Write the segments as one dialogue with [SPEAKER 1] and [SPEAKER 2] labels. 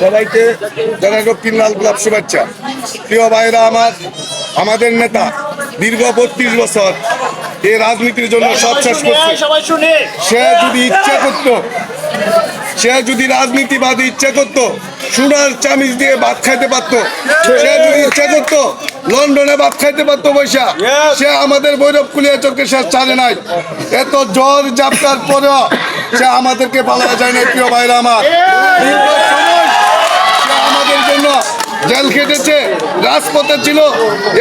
[SPEAKER 1] সবাইকে জানাই রক্তিম লাল গোলাপ শুভেচ্ছা। প্রিয় ভাইরা আমার, আমাদের নেতা দীর্ঘ 32 বছর এই রাজনীতির জন্য সব শেষ করছে। সে যদি ইচ্ছা করত, সে যদি রাজনীতিবাদী ইচ্ছা করত সোনার চামিচ দিয়ে ভাত খাইতে পারত, সে যদি ইচ্ছা করত লন্ডনে ভাত খাইতে পারতো পয়সা, সে আমাদের ভৈরব কুলিয়া চোখে সে ছাড়ে নাই। এত জ্বর জাপটার পরেও সে আমাদেরকে পালা যায় না। প্রিয় ভাইরা আমার, দীর্ঘ সময় সে আমাদের জন্য জেল খেটেছে, রাজপথে ছিল।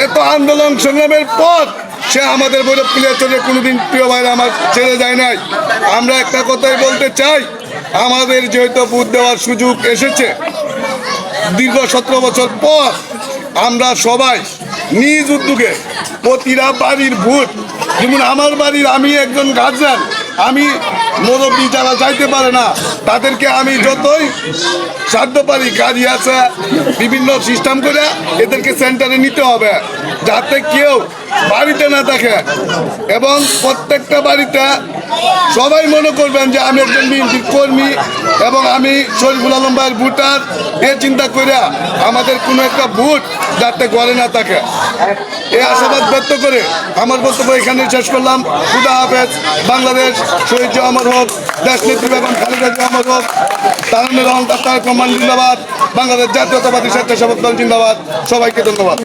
[SPEAKER 1] এত আন্দোলন সংগ্রামের পর সে আমাদের ভৈরব কুলিয়া চোখে কোনোদিন, প্রিয় ভাইরা আমার, ছেড়ে যায় নাই। আমরা একটা কথাই বলতে চাই, আমাদের যেহেতু ভোট দেওয়ার সুযোগ এসেছে দীর্ঘ 17 বছর পর, আমরা সবাই নিজ উদ্যোগে প্রতিটা বাড়ির ভোট, যেমন আমার বাড়ির আমি একজন গার্জিয়ান, আমি মুরব্বী যারা যাইতে পারে না তাদেরকে আমি যতই সাধ্য পারি গাড়ি আছে বিভিন্ন সিস্টেম করে এদেরকে সেন্টারে নিতে হবে, যাতে কেউ বাড়িতে না থাকে। এবং প্রত্যেকটা বাড়িতে সবাই মনে করবেন যে আমি একজন বিএনপির কর্মী এবং আমি শরীফুল আলম ভাইয়ের ভোটার, এ চিন্তা করে আমাদের কোনো একটা ভোট যাতে ঘরে না থাকে, এই আশাবাদ ব্যক্ত করে আমার বক্তব্য এখানে শেষ করলাম। খুদা হাফেজ। বাংলাদেশ শহীদ অমর হোক, দেশ নেত্রী বেগম খালেদা জিয়া অমর হোক, তারেক রহমান জিন্দাবাদ, বাংলাদেশ জাতীয়তাবাদী স্বেচ্ছাসেবক দল জিন্দাবাদ। সবাইকে ধন্যবাদ।